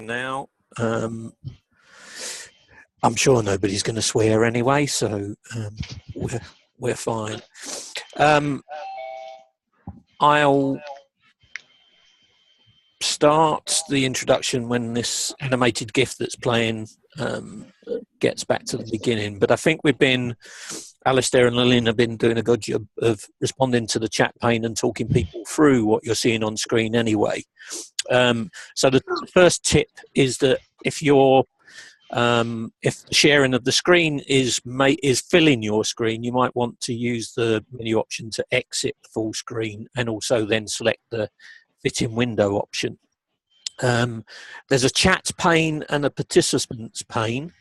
now. I'm sure nobody's going to swear anyway, so we're fine. I'll start the introduction when this animated GIF that's playing gets back to the beginning. But I think Alistair and Lillian have been doing a good job of responding to the chat pane and talking people through what you're seeing on screen anyway. So the first tip is that if sharing of the screen is filling your screen, you might want to use the menu option to exit full screen and also then select the fit in window option. There's a chat pane and a participants pane.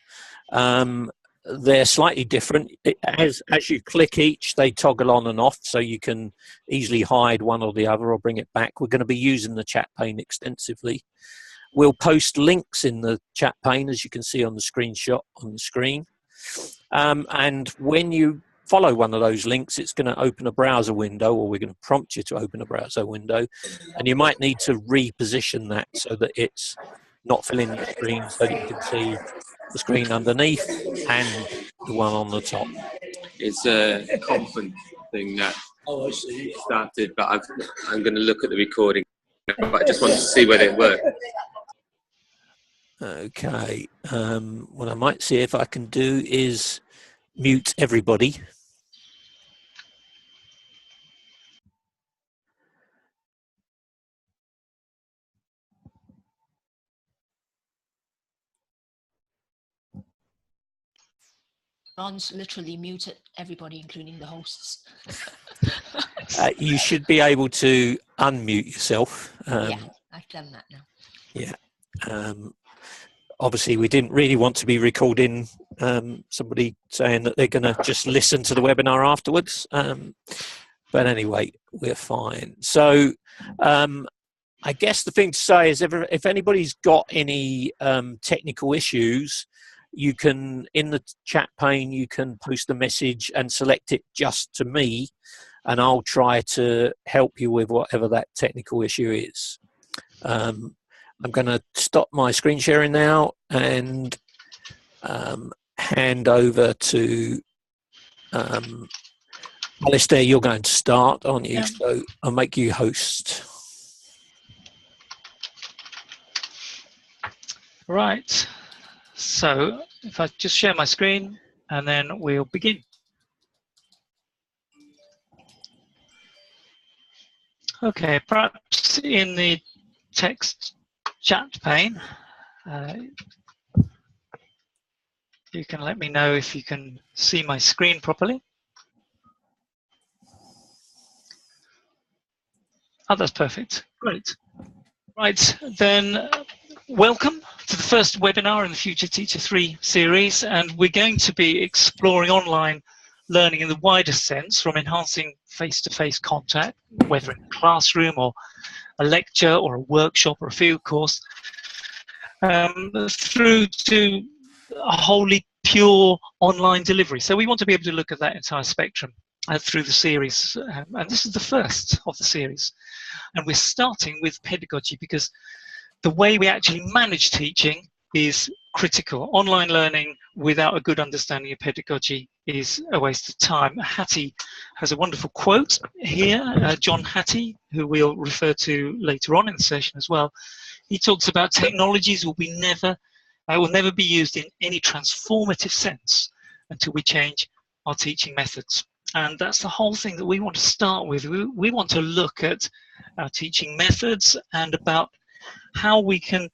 They're slightly different. As you click each, they toggle on and off, so you can easily hide one or the other or bring it back. We're going to be using the chat pane extensively. We'll post links in the chat pane, as you can see on the screenshot on the screen. And when you follow one of those links, it's going to open a browser window, or we're going to prompt you to open a browser window. And you might need to reposition that so that it's not filling the screen, so that you can see the screen underneath and the one on the top. It's a conference thing that started, but I'm going to look at the recording. But I just wanted to see whether it worked. Okay. What I might see if I can do is mute everybody. Ron's literally muted everybody, including the hosts. You should be able to unmute yourself. Yeah, I've done that now. Yeah. Obviously, we didn't really want to be recording somebody saying that they're going to just listen to the webinar afterwards. But anyway, we're fine. So I guess the thing to say is if anybody's got any technical issues, you can, in the chat pane, you can post a message and select it just to me, and I'll try to help you with whatever that technical issue is. I'm going to stop my screen sharing now and hand over to Alistair. You're going to start, aren't you? Yeah. So I'll make you host. Right. So if I just share my screen and then we'll begin. Okay, perhaps in the text chat pane, you can let me know if you can see my screen properly. Oh, that's perfect. Great. Right, then welcome to the first webinar in the Future Teacher 3 series, and we're going to be exploring online learning in the wider sense, from enhancing face-to-face contact, whether in a classroom or a lecture or a workshop or a field course, through to a wholly pure online delivery. So we want to be able to look at that entire spectrum through the series, and this is the first of the series. And we're starting with pedagogy because the way we actually manage teaching is critical. Online learning without a good understanding of pedagogy is a waste of time. Hattie has a wonderful quote here, John Hattie, who we'll refer to later on in the session as well. He talks about technologies will never be used in any transformative sense until we change our teaching methods. And that's the whole thing that we want to start with. We want to look at our teaching methods and about how we can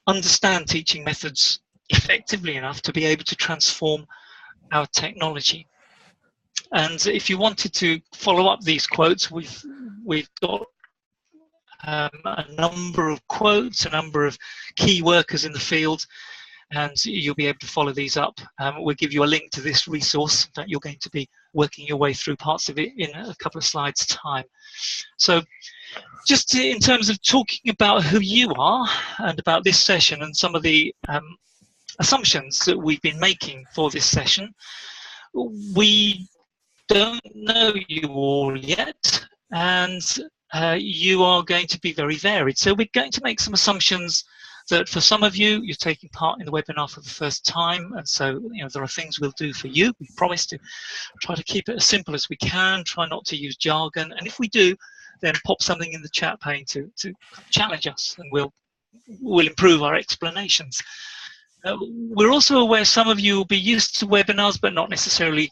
understand teaching methods effectively enough to be able to transform our technology. And if you wanted to follow up these quotes, we've got a number of quotes, a number of key workers in the field, and you'll be able to follow these up. We'll give you a link to this resource that you're going to be working your way through parts of it in a couple of slides' time. So just in terms of talking about who you are and about this session and some of the assumptions that we've been making for this session, we don't know you all yet, and you are going to be very varied. So we're going to make some assumptions that for some of you, you're taking part in the webinar for the first time, and so there are things we'll do for you. We promise to try to keep it as simple as we can, try not to use jargon, and if we do, then pop something in the chat pane to challenge us, and we'll improve our explanations. We're also aware some of you will be used to webinars but not necessarily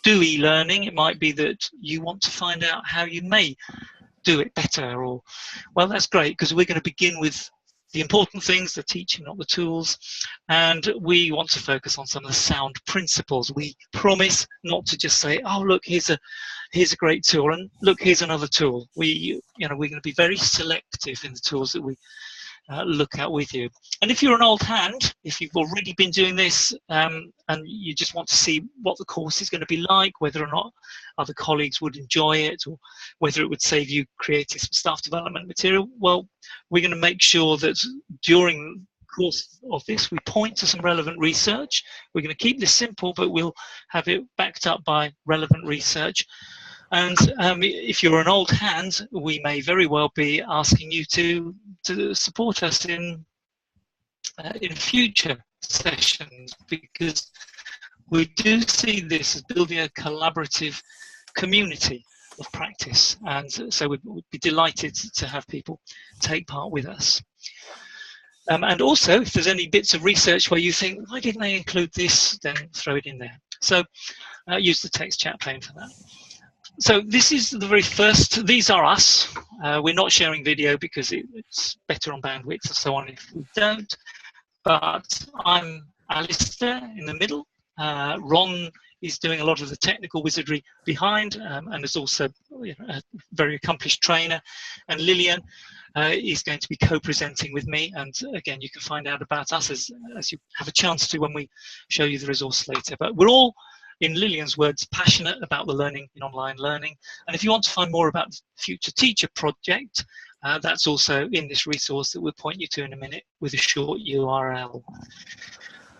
do e-learning. It might be that you want to find out how you may do it better, or, well, that's great, because we're going to begin with the important things, the teaching, not the tools, and we want to focus on some of the sound principles. We promise not to just say, oh, look, here's a great tool, and look, here's another tool. We're going to be very selective in the tools that we look at with you. And if you're an old hand, if you've already been doing this and you just want to see what the course is going to be like, whether or not other colleagues would enjoy it, or whether it would save you creating some staff development material, well, we're going to make sure that during the course of this we point to some relevant research. We're going to keep this simple, but we'll have it backed up by relevant research. And if you're an old hand, we may very well be asking you to support us in future sessions, because we do see this as building a collaborative community of practice, and so we'd be delighted to have people take part with us. And also, if there's any bits of research where you think, why didn't they include this, then throw it in there. So use the text chat pane for that. So this is the very first, these are us. We're not sharing video because it's better on bandwidth and so on if we don't. But I'm Alistair in the middle. Ron is doing a lot of the technical wizardry behind, and is also a very accomplished trainer. And Lillian is going to be co-presenting with me. And again, you can find out about us as you have a chance to when we show you the resource later. But we're all, in Lillian's words, passionate about the learning in online learning. And if you want to find more about the Future Teacher project, that's also in this resource that we'll point you to in a minute with a short URL.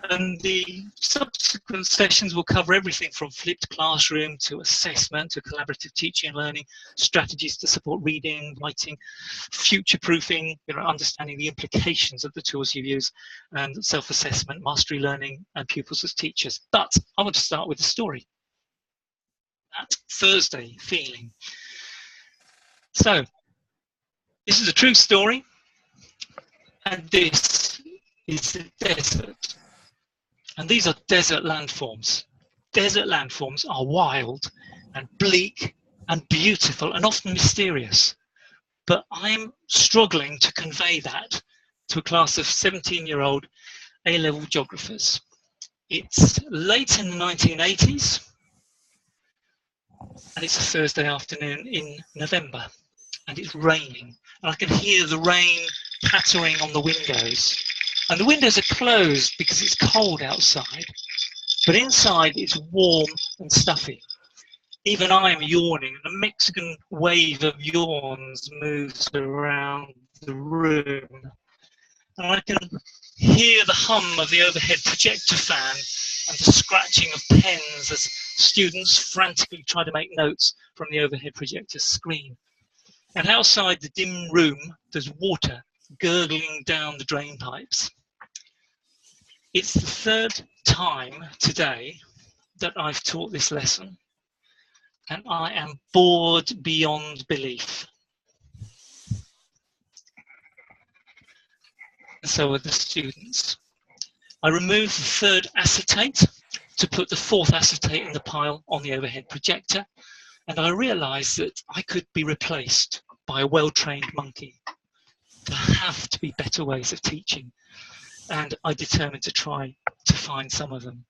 And the subsequent sessions will cover everything from flipped classroom to assessment to collaborative teaching and learning, strategies to support reading, writing, future-proofing, understanding the implications of the tools you use, and self-assessment, mastery learning, and pupils as teachers. But I want to start with a story. That Thursday feeling. So, this is a true story, and this is the desert. And these are desert landforms. Desert landforms are wild and bleak and beautiful and often mysterious. But I'm struggling to convey that to a class of 17-year-old A-level geographers. It's late in the 1980s, and it's a Thursday afternoon in November, and it's raining. And I can hear the rain pattering on the windows. And the windows are closed because it's cold outside, but inside it's warm and stuffy. Even I am yawning, and a Mexican wave of yawns moves around the room. And I can hear the hum of the overhead projector fan and the scratching of pens as students frantically try to make notes from the overhead projector screen. And outside the dim room, there's water gurgling down the drain pipes. It's the third time today that I've taught this lesson, and I am bored beyond belief. And so are the students. I removed the third acetate to put the fourth acetate in the pile on the overhead projector, and I realized that I could be replaced by a well-trained monkey. There have to be better ways of teaching, and I determined to try to find some of them.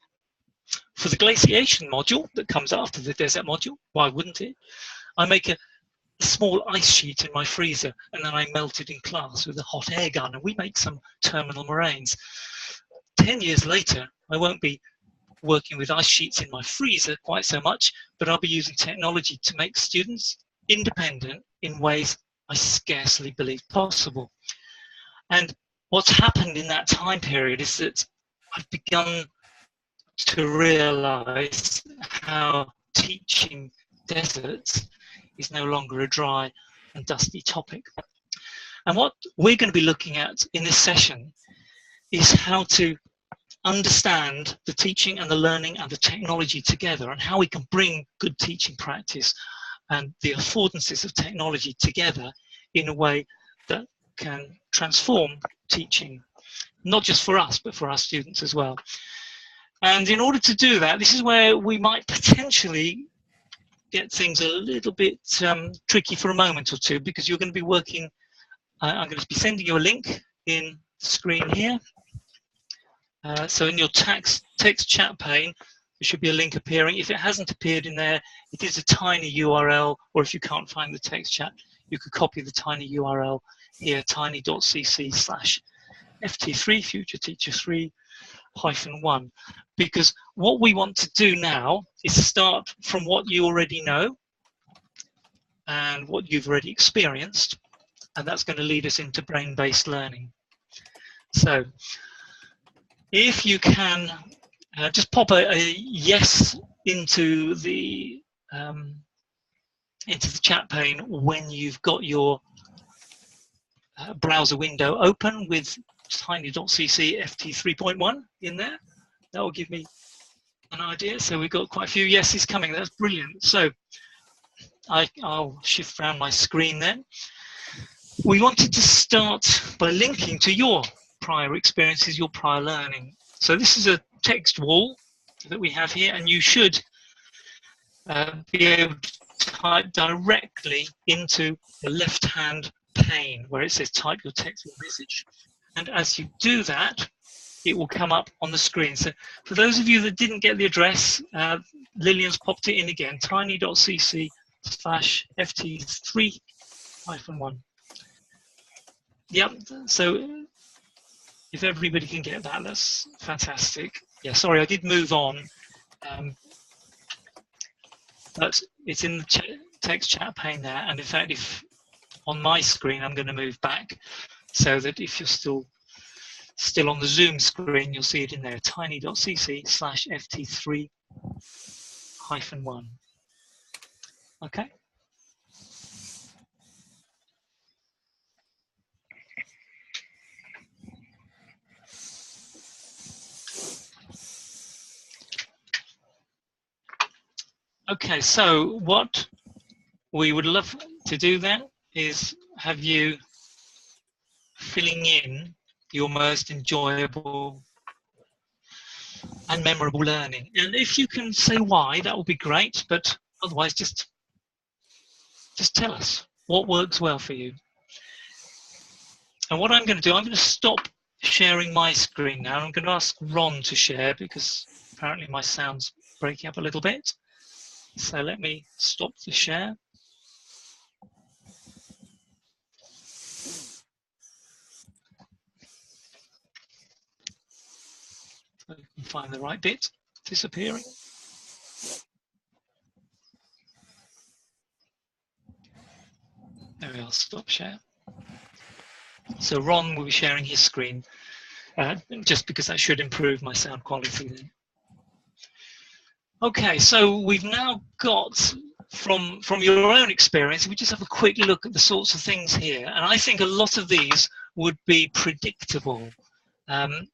For the glaciation module that comes after the desert module, why wouldn't it? I make a small ice sheet in my freezer, and then I melt it in class with a hot air gun, and we make some terminal moraines. 10 years later, I won't be working with ice sheets in my freezer quite so much, but I'll be using technology to make students independent in ways I scarcely believe possible. And what's happened in that time period is that I've begun to realize how teaching deserts is no longer a dry and dusty topic. And what we're going to be looking at in this session is how to understand the teaching and the learning and the technology together, and how we can bring good teaching practice and the affordances of technology together in a way that can transform teaching, not just for us, but for our students as well. And in order to do that, this is where we might potentially get things a little bit tricky for a moment or two, because you're going to be working, I'm going to be sending you a link in the screen here. So in your text chat pane, there should be a link appearing. If it hasn't appeared in there, it is a tiny URL, or if you can't find the text chat, you could copy the tiny URL here, tiny.cc/ft3, future teacher 3-1. Because what we want to do now is start from what you already know and what you've already experienced, and that's going to lead us into brain-based learning. So if you can just pop a yes into the chat pane when you've got your browser window open with tiny.cc ft3.1 in there. That will give me an idea. So we've got quite a few yeses coming. That's brilliant. So I'll shift around my screen then. We wanted to start by linking to your prior experiences, your prior learning. So this is a text wall that we have here, and you should be able to type directly into the left-hand pane where it says type your text or message. And as you do that, it will come up on the screen. So for those of you that didn't get the address, Lillian's popped it in again, tiny.cc/ft3-1. Yep, so if everybody can get that, that's fantastic. Yeah, sorry, I did move on, but it's in the text chat pane there. And in fact, if on my screen, I'm going to move back so that if you're still on the Zoom screen, you'll see it in there, tiny.cc/ft3-1. Okay. Okay, so what we would love to do then is have you filling in your most enjoyable and memorable learning. And if you can say why, that would be great, but otherwise just tell us what works well for you. And what I'm going to do, I'm going to stop sharing my screen now. I'm going to ask Ron to share because apparently my sound's breaking up a little bit. So let me stop the share. So you can find the right bit disappearing. There we are, stop share. So Ron will be sharing his screen, just because that should improve my sound quality then. Okay, so we've now got, from your own experience, we just have a quick look at the sorts of things here. And I think a lot of these would be predictable. And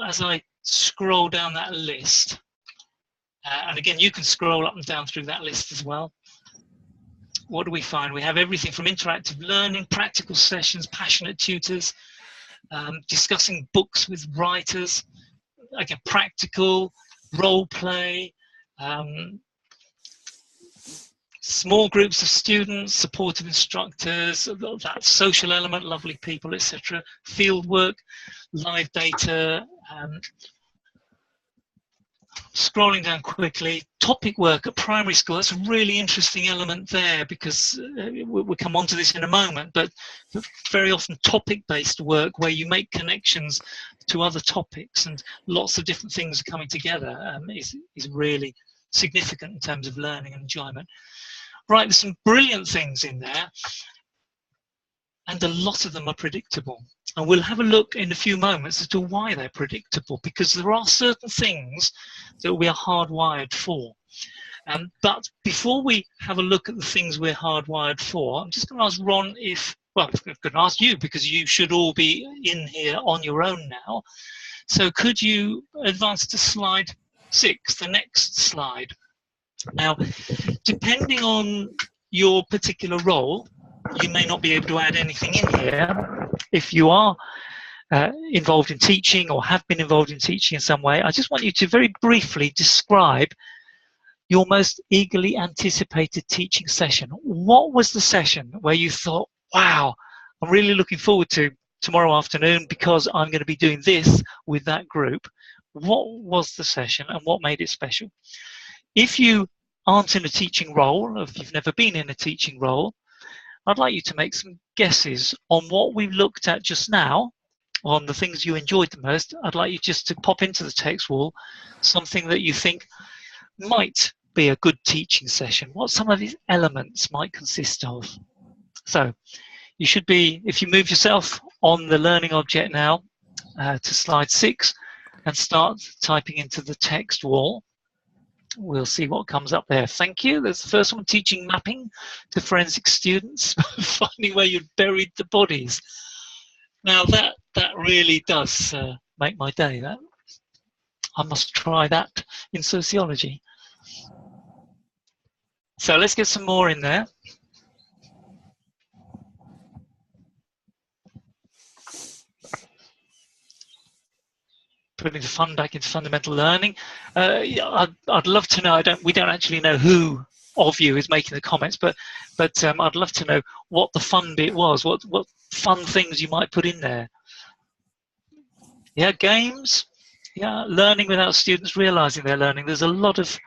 as I scroll down that list, and again, you can scroll up and down through that list as well. What do we find? We have everything from interactive learning, practical sessions, passionate tutors, discussing books with writers, again, practical, role play, small groups of students, supportive instructors, that social element, lovely people, etc. Field work, live data, scrolling down quickly, topic work at primary school. That's a really interesting element there because we'll come on to this in a moment, but very often topic-based work where you make connections to other topics and lots of different things coming together is really significant in terms of learning and enjoyment. Right, there's some brilliant things in there, and a lot of them are predictable. And we'll have a look in a few moments as to why they're predictable, because there are certain things that we are hardwired for. But before we have a look at the things we're hardwired for, I'm just going to ask Ron if well, I'm going to ask you, because you should all be in here on your own now. So could you advance to slide 6, the next slide? Now, depending on your particular role, you may not be able to add anything in here. If you are involved in teaching or have been involved in teaching in some way, I just want you to very briefly describe your most eagerly anticipated teaching session. What was the session where you thought, wow, I'm really looking forward to tomorrow afternoon because I'm going to be doing this with that group? What was the session and what made it special? If you aren't in a teaching role, if you've never been in a teaching role, I'd like you to make some guesses on what we've looked at just now, on the things you enjoyed the most. I'd like you just to pop into the text wall something that you think might be a good teaching session, what some of these elements might consist of. So you should be, if you move yourself on the learning object now to slide 6 and start typing into the text wall, we'll see what comes up there. Thank you. There's the first one, teaching mapping to forensic students, finding where you'd buried the bodies. Now that really does make my day. That I must try that in sociology. So let's get some more in there. Putting the fun back into fundamental learning. I'd love to know. We don't actually know who of you is making the comments, but I'd love to know what the fun bit was. What fun things you might put in there. Yeah, games. Yeah, learning without students realizing they're learning. There's a lot of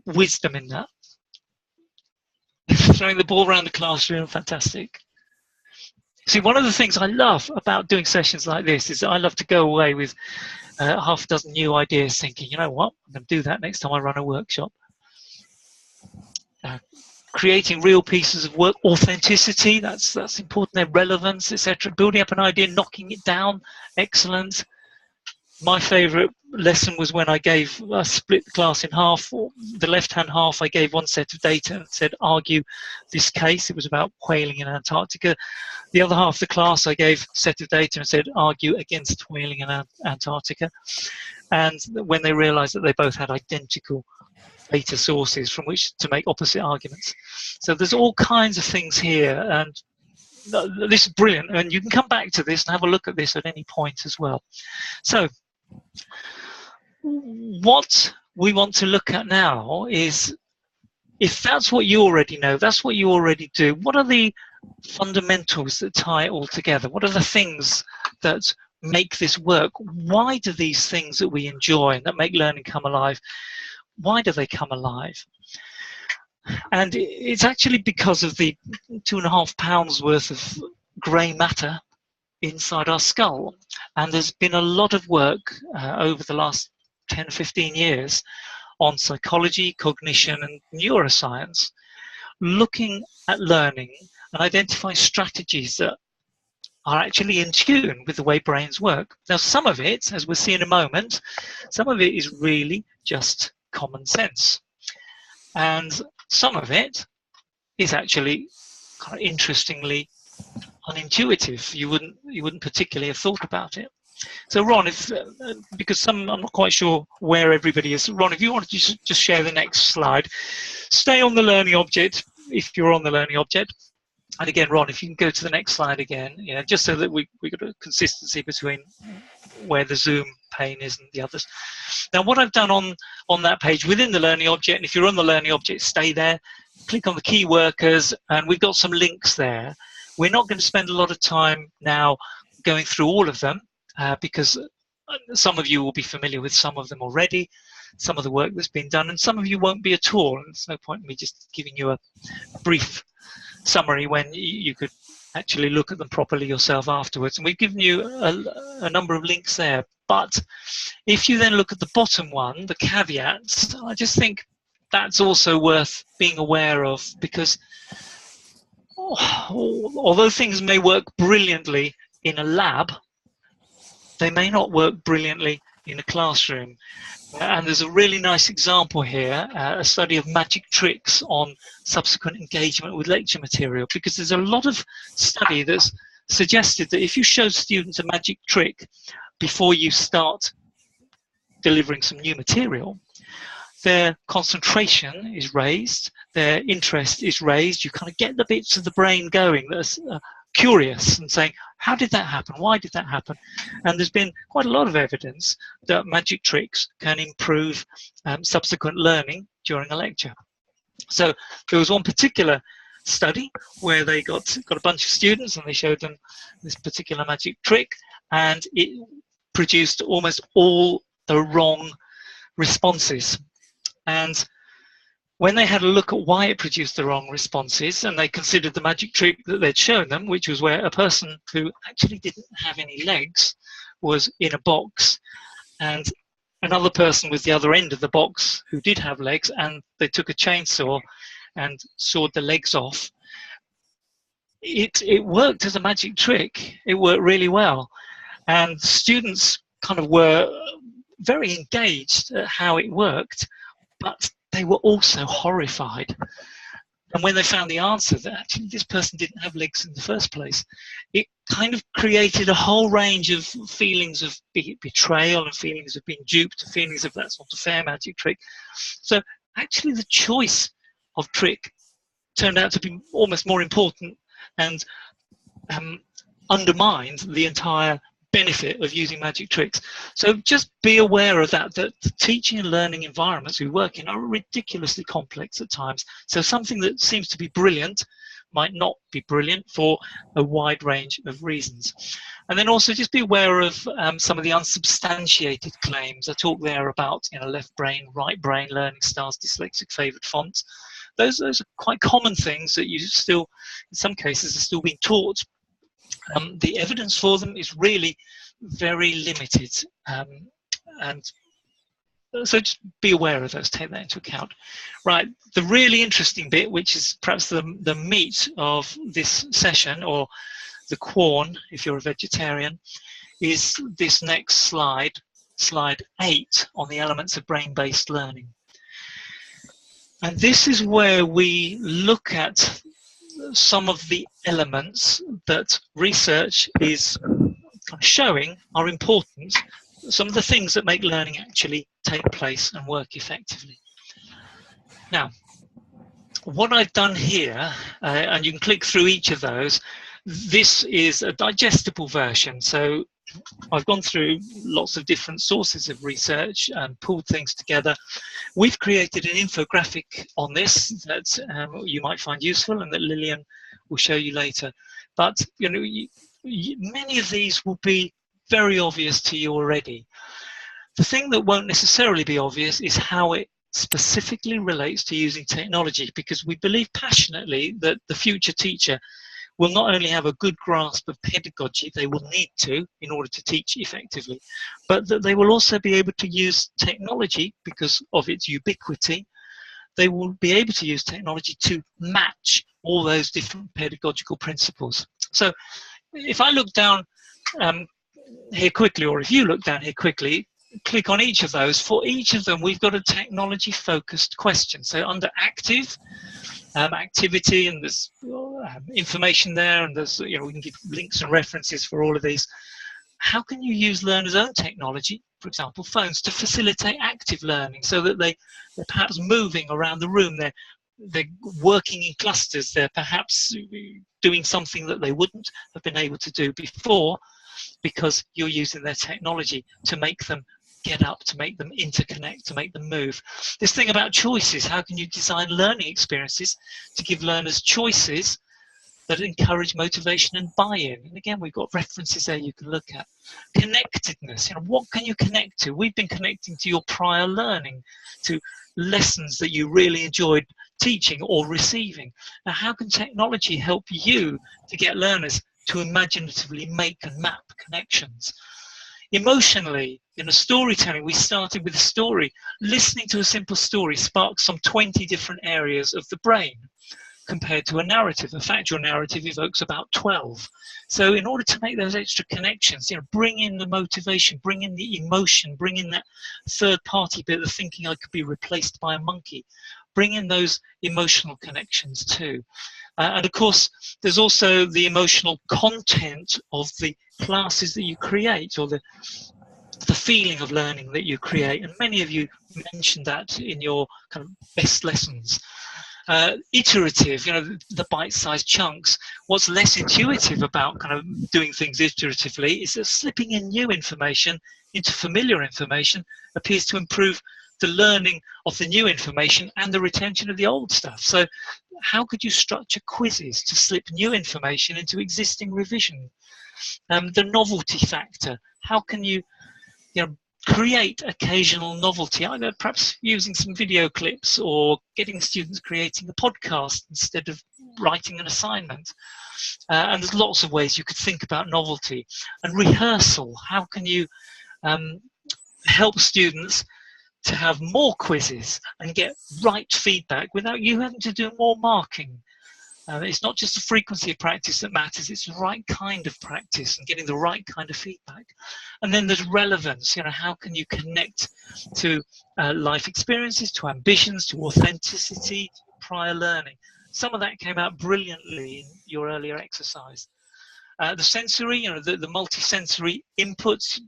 wisdom in that. Throwing the ball around the classroom, fantastic. See, one of the things I love about doing sessions like this is I love to go away with half a dozen new ideas, thinking, you know what, I'm going to do that next time I run a workshop. Creating real pieces of work, authenticity, that's important, their relevance, etc. Building up an idea, knocking it down, excellent. My favourite lesson was when I split the class in half. The left-hand half, I gave one set of data and said, argue this case. It was about whaling in Antarctica. The other half of the class, I gave a set of data and said, argue against whaling in Antarctica. And when they realised that they both had identical data sources from which to make opposite arguments. So there's all kinds of things here, and this is brilliant. And you can come back to this and have a look at this at any point as well. So what we want to look at now is, if that's what you already know, that's what you already do, what are the fundamentals that tie it all together? What are the things that make this work? Why do these things that we enjoy and that make learning come alive, why do they come alive? And it's actually because of the 2.5 pounds worth of grey matter inside our skull. And there's been a lot of work over the last 10, 15 years on psychology, cognition, and neuroscience, looking at learning and identifying strategies that are actually in tune with the way brains work. Now, some of it, as we'll see in a moment, some of it is really just common sense. And some of it is actually kind of interestingly unintuitive. You wouldn't particularly have thought about it. So Ron, because I'm not quite sure where everybody is. Ron, if you want to just share the next slide. Stay on the learning object if you're on the learning object. And again, Ron, if you can go to the next slide again, just so that we got a consistency between where the Zoom pane is and the others. Now, what I've done on that page within the learning object, and if you're on the learning object, stay there, click on the key workers, and we've got some links there. We're not going to spend a lot of time now going through all of them because some of you will be familiar with some of them already, some of the work that's been done, and some of you won't be at all. And there's no point in me just giving you a brief summary when you could actually look at them properly yourself afterwards. And we've given you a number of links there. But if you then look at the bottom one, the caveats, I just think that's also worth being aware of, because although things may work brilliantly in a lab, they may not work brilliantly in a classroom. And there's a really nice example here, a study of magic tricks on subsequent engagement with lecture material, because there's a lot of study that's suggested that if you show students a magic trick before you start delivering some new material, their concentration is raised, their interest is raised, you kind of get the bits of the brain going that's curious and saying, how did that happen? Why did that happen? And there's been quite a lot of evidence that magic tricks can improve subsequent learning during a lecture. So there was one particular study where they got a bunch of students and they showed them this particular magic trick, and it produced almost all the wrong responses. And when they had a look at why it produced the wrong responses, and they considered the magic trick that they'd shown them, which was where a person who actually didn't have any legs was in a box, and another person was the other end of the box who did have legs, and they took a chainsaw and sawed the legs off. It worked as a magic trick. It worked really well. And students kind of were very engaged at how it worked, but they were also horrified. And when they found the answer that actually this person didn't have legs in the first place, it kind of created a whole range of feelings of betrayal and feelings of being duped and feelings of that's not a fair magic trick. So actually the choice of trick turned out to be almost more important and undermined the entire benefit of using magic tricks. So just be aware of that the teaching and learning environments we work in are ridiculously complex at times. So something that seems to be brilliant might not be brilliant for a wide range of reasons. And then also just be aware of some of the unsubstantiated claims. I talk there about left brain, right brain, learning styles, dyslexic favoured fonts. Those are quite common things that you still, in some cases, are still being taught. The evidence for them is really very limited, and so just be aware of those, take that into account. Right, the really interesting bit, which is perhaps the meat of this session, or the corn if you're a vegetarian, is this next slide, slide 8, on the elements of brain-based learning. And this is where we look at some of the elements that research is showing are important, some of the things that make learning actually take place and work effectively. Now, what I've done here, and you can click through each of those, this is a digestible version. So I've gone through lots of different sources of research and pulled things together. We've created an infographic on this that you might find useful and that Lillian will show you later. But many of these will be very obvious to you already. The thing that won't necessarily be obvious is how it specifically relates to using technology, because we believe passionately that the future teacher will not only have a good grasp of pedagogy, they will need to in order to teach effectively, but that they will also be able to use technology because of its ubiquity. They will be able to use technology to match all those different pedagogical principles. So if I look down here quickly, or if you look down here quickly, click on each of those. For each of them, we've got a technology-focused question. So under active, activity, and there's information there, and there's we can give links and references for all of these. How can you use learners' own technology, for example phones, to facilitate active learning, so that they're perhaps moving around the room, they're working in clusters, they're perhaps doing something that they wouldn't have been able to do before because you're using their technology to make them get up, to make them interconnect, to make them move. This thing about choices, how can you design learning experiences to give learners choices that encourage motivation and buy-in? And again, we've got references there you can look at. Connectedness, what can you connect to? We've been connecting to your prior learning, to lessons that you really enjoyed teaching or receiving. Now, how can technology help you to get learners to imaginatively make and map connections? Emotionally, storytelling, we started with a story. Listening to a simple story sparks some 20 different areas of the brain. compared to a narrative. A factual narrative evokes about 12. So in order to make those extra connections, bring in the motivation, bring in the emotion, bring in that third party bit of thinking I could be replaced by a monkey, bring in those emotional connections too. And of course, there's also the emotional content of the classes that you create, or the feeling of learning that you create. And many of you mentioned that in your kind of best lessons. Iterative, the bite-sized chunks. What's less intuitive about kind of doing things iteratively is that slipping in new information into familiar information appears to improve the learning of the new information and the retention of the old stuff. So how could you structure quizzes to slip new information into existing revision? The novelty factor. How can you, create occasional novelty, either perhaps using some video clips or getting students creating a podcast instead of writing an assignment. And there's lots of ways you could think about novelty. And rehearsal. How can you help students to have more quizzes and get right feedback without you having to do more marking? It's not just the frequency of practice that matters, it's the right kind of practice and getting the right kind of feedback. And then there's relevance. How can you connect to life experiences, to ambitions, to authenticity, to prior learning? Some of that came out brilliantly in your earlier exercise. The sensory, the multi-sensory inputs.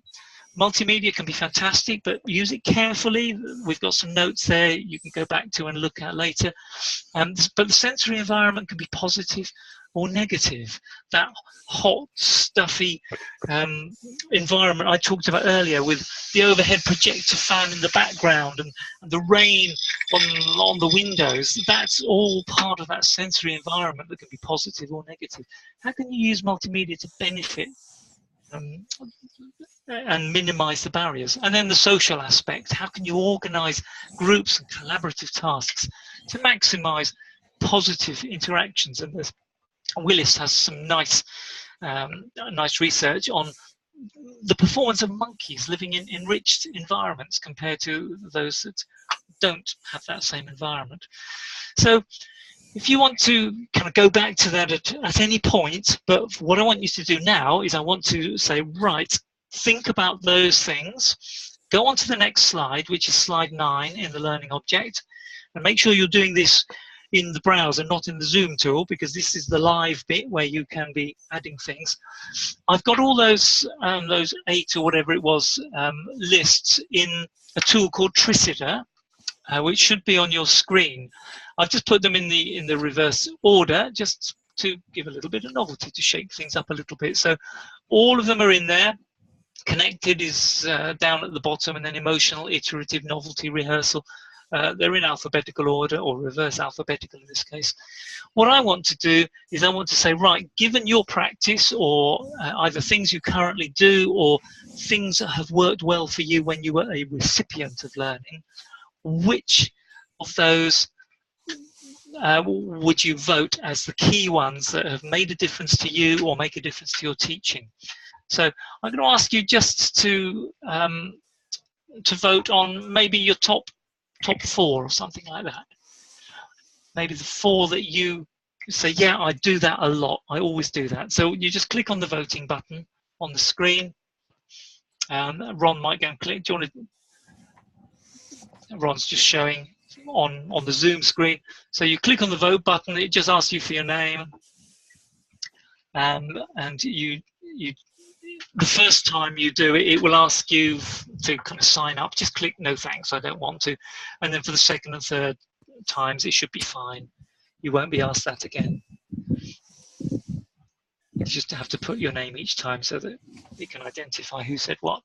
Multimedia can be fantastic, but use it carefully. We've got some notes there you can go back to and look at later. But the sensory environment can be positive or negative. That hot, stuffy environment I talked about earlier, with the overhead projector fan in the background and the rain on the windows, that's all part of that sensory environment that can be positive or negative. How can you use multimedia to benefit and minimize the barriers? And then the social aspect. How can you organize groups and collaborative tasks to maximize positive interactions? And Willis has some nice research on the performance of monkeys living in enriched environments compared to those that don't have that same environment. So if you want to kind of go back to that at any point, but what I want you to do now is I want to say, right, think about those things, go on to the next slide, which is slide 9 in the learning object, and make sure you're doing this in the browser, not in the Zoom tool, because this is the live bit where you can be adding things. I've got all those 8 or whatever it was lists in a tool called Tricida, which should be on your screen. I've just put them in the reverse order, just to give a little bit of novelty, to shake things up a little bit. So all of them are in there. Connected is down at the bottom, and then emotional, iterative, novelty, rehearsal. They're in alphabetical order, or reverse alphabetical in this case. What I want to do is I want to say, right, given your practice, or either things you currently do or things that have worked well for you when you were a recipient of learning, which of those would you vote as the key ones that have made a difference to you or make a difference to your teaching? So I'm going to ask you just to vote on maybe your top 4 or something like that. Maybe the 4 that you say, yeah, I do that a lot. I always do that. So you just click on the voting button on the screen. Ron might go and click. Do you want to? Ron's just showing on the Zoom screen. So you click on the vote button. It just asks you for your name, and you the first time you do it, it will ask you to kind of sign up. Just click no thanks, I don't want to. And then for the second and third times, it should be fine. You won't be asked that again. You just have to put your name each time so that it can identify who said what.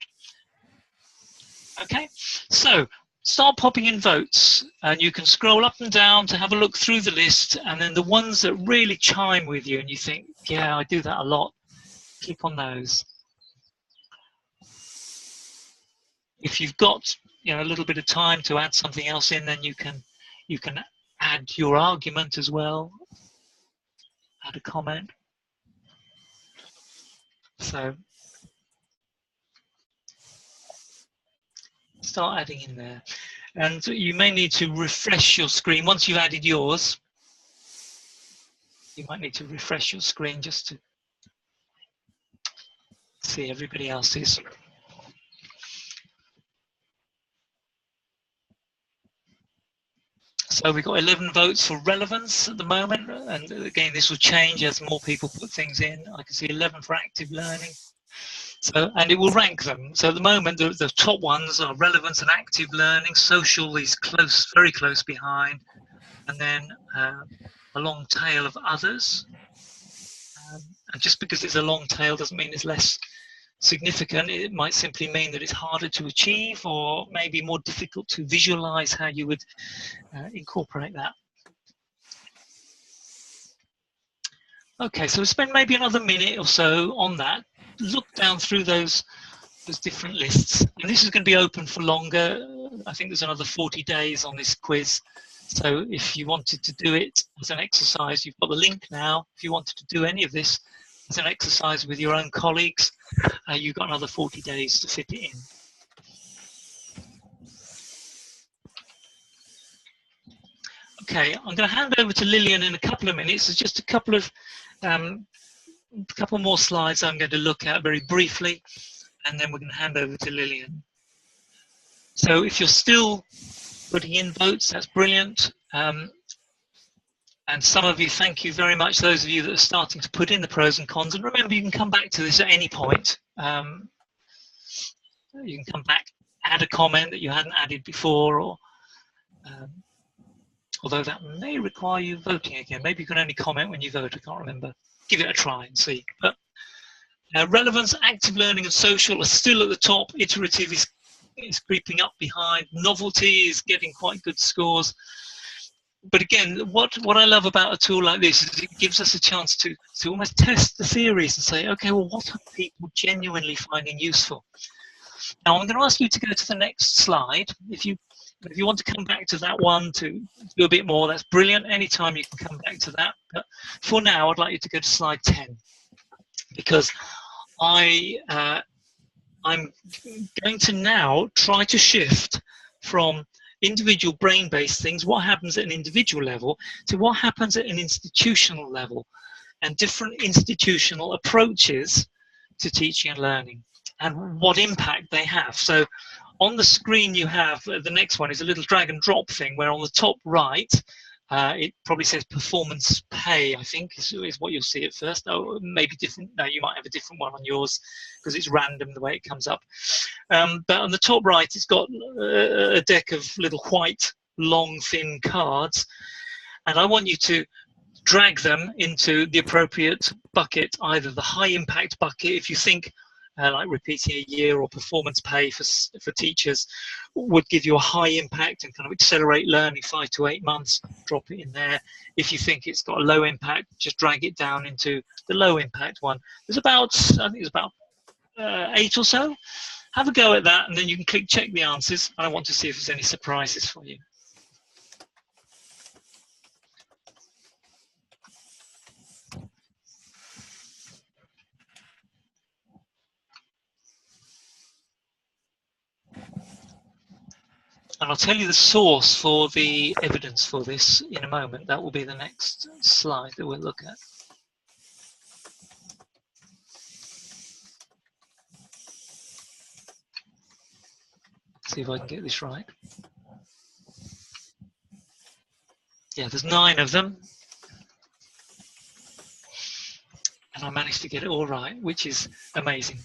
Okay, so start popping in votes, and you can scroll up and down to have a look through the list, and then the ones that really chime with you and you think, yeah, I do that a lot, click on those. If you've got a little bit of time to add something else in, then you can add your argument as well, add a comment. So start adding in there, and you may need to refresh your screen once you've added yours. You might need to refresh your screen just to see everybody else's. So we've got 11 votes for relevance at the moment, and again this will change as more people put things in. I can see 11 for active learning. So, and it will rank them. So at the moment the top ones are relevance and active learning. Social is close, very close behind, and then a long tail of others. And just because it's a long tail doesn't mean it's less significant. It might simply mean that it's harder to achieve, or maybe more difficult to visualize how you would incorporate that. Okay, so we'll spend maybe another minute or so on that. Look down through those different lists, and this is going to be open for longer. I think there's another 40 days on this quiz. So if you wanted to do it as an exercise, you've got the link now. If you wanted to do any of this as an exercise with your own colleagues, you've got another 40 days to fit it in. Okay, I'm going to hand over to Lillian in a couple of minutes. There's just a couple more slides I'm going to look at very briefly, and then we're going to hand over to Lillian. So if you're still putting in votes, that's brilliant. And some of you, thank you very much, those of you that are starting to put in the pros and cons. And remember, you can come back to this at any point. You can come back, add a comment that you hadn't added before, or although that may require you voting again. Maybe you can only comment when you vote, I can't remember. Give it a try and see. But relevance, active learning and social are still at the top. Iterative is creeping up behind. Novelty is getting quite good scores. But again, what I love about a tool like this is it gives us a chance to almost test the theories and say, okay, well, what are people genuinely finding useful? Now, I'm going to ask you to go to the next slide. If you want to come back to that one to do a bit more, that's brilliant. Anytime you can come back to that. But for now, I'd like you to go to slide 10, because I'm going to now try to shift from individual brain-based things, what happens at an individual level, to what happens at an institutional level, and different institutional approaches to teaching and learning, and what impact they have. So on the screen you have, the next one is a little drag and drop thing, where on the top right, it probably says performance pay, I think, is what you'll see at first. Oh, maybe different. No, you might have a different one on yours because it's random the way it comes up. But on the top right, it's got a deck of little white, long, thin cards. And I want you to drag them into the appropriate bucket, either the high impact bucket, if you think like repeating a year, or performance pay for teachers would give you a high impact and kind of accelerate learning 5 to 8 months, drop it in there. If you think it's got a low impact, just drag it down into the low impact one. There's about, I think it's about 8 or so. Have a go at that, and then you can click check the answers. I want to see if there's any surprises for you. And I'll tell you the source for the evidence for this in a moment. That will be the next slide that we'll look at. See if I can get this right. Yeah, there's 9 of them. And I managed to get it all right, which is amazing.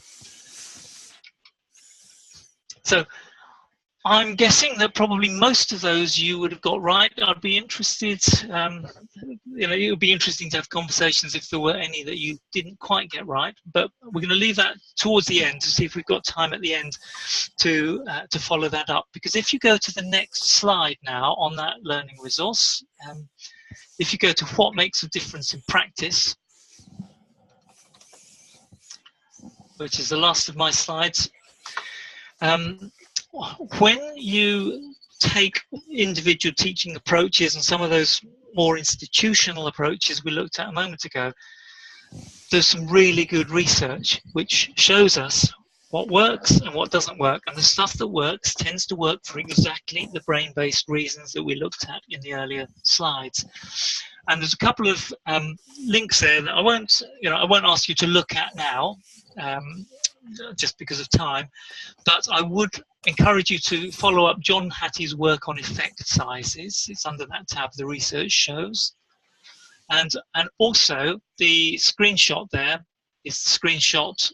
So I'm guessing that probably most of those you would have got right. I'd be interested, you know, it would be interesting to have conversations if there were any that you didn't quite get right. But we're going to leave that towards the end to see if we've got time at the end to follow that up. Because if you go to the next slide now on that learning resource, if you go to what makes a difference in practice, which is the last of my slides, when you take individual teaching approaches and some of those more institutional approaches we looked at a moment ago, there's some really good research which shows us what works and what doesn't work. And the stuff that works tends to work for exactly the brain-based reasons that we looked at in the earlier slides. And there's a couple of links there that I won't ask you to look at now, just because of time. But I would encourage you to follow up John Hattie's work on effect sizes. It's under that tab, the research shows. And also the screenshot there is the screenshot.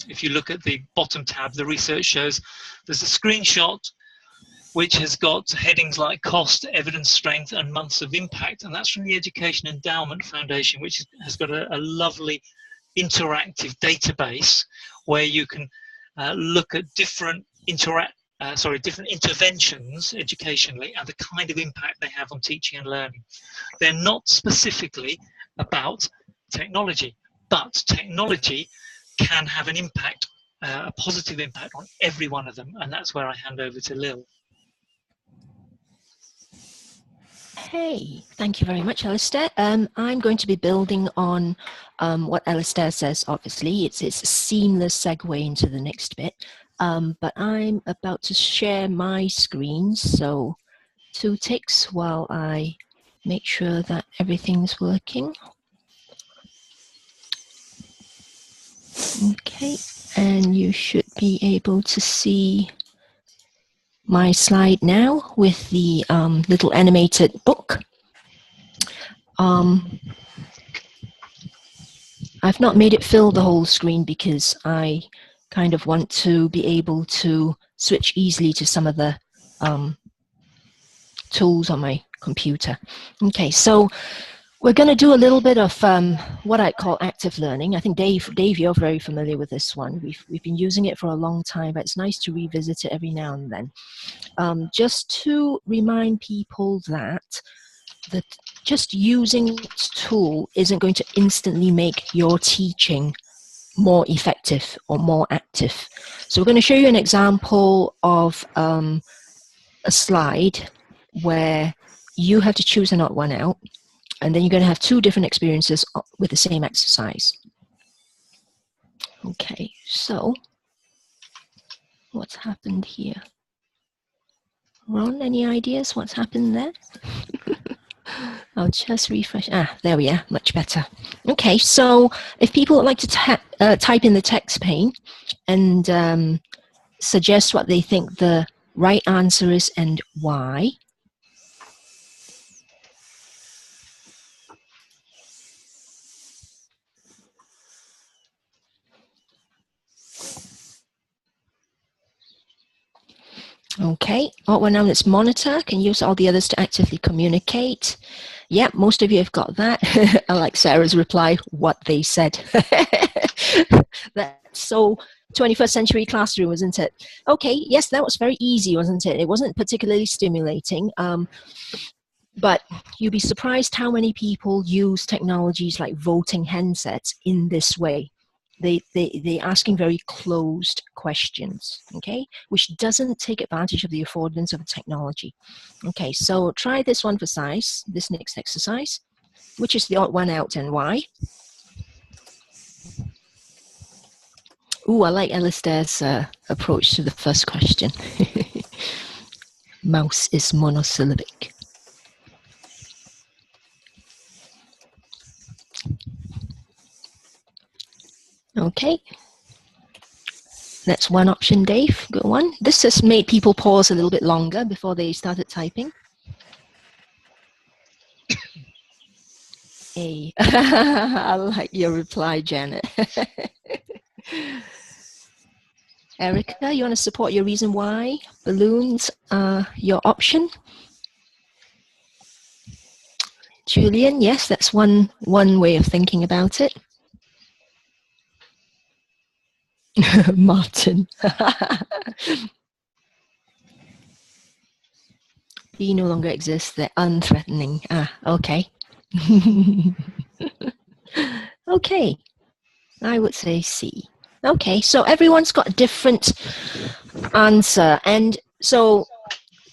If you look at the bottom tab, the research shows, there's a screenshot which has got headings like cost, evidence strength, and months of impact. And that's from the Education Endowment Foundation, which has got a lovely interactive database where you can look at different interventions educationally and the kind of impact they have on teaching and learning. They're not specifically about technology, but technology can have an impact, a positive impact on every one of them, and that's where I hand over to Lil. Hey, thank you very much, Alistair. I'm going to be building on what Alistair says. Obviously, it's a seamless segue into the next bit. But I'm about to share my screen, so 2 ticks while I make sure that everything's working. Okay, and you should be able to see my slide now with the little animated book. I've not made it fill the whole screen because I kind of want to be able to switch easily to some of the tools on my computer. Okay, so we're going to do a little bit of what I call active learning. I think Dave, you're very familiar with this one. We've been using it for a long time, but it's nice to revisit it every now and then. Just to remind people that just using this tool isn't going to instantly make your teaching more effective or more active. So we're going to show you an example of a slide where you have to choose an odd one out, and then you're going to have 2 different experiences with the same exercise. Okay, so what's happened here? Ron, any ideas what's happened there? I'll just refresh. There we are, much better. Okay, so if people would like to type in the text pane and suggest what they think the right answer is and why. Okay, odd one known as monitor, can use all the others to actively communicate. Yep, most of you have got that. I like Sarah's reply, what they said. That's so 21st century classroom, wasn't it? Okay, yes, that was very easy, wasn't it? It wasn't particularly stimulating, but you'd be surprised how many people use technologies like voting handsets in this way. They're asking very closed questions, okay, which doesn't take advantage of the affordance of technology. Okay, so try this one for size, this next exercise, which is the odd one out and why. Ooh, I like Alistair's approach to the first question. Mouse is monosyllabic. Okay, that's one option, Dave. Good one. This has made people pause a little bit longer before they started typing. A. I like your reply, Janet. Erica, you want to support your reason why? Balloons are your option. Julian, yes, that's one way of thinking about it. Martin. B no longer exists, they're unthreatening. Okay. Okay, I would say C. Okay, so everyone's got a different answer, and so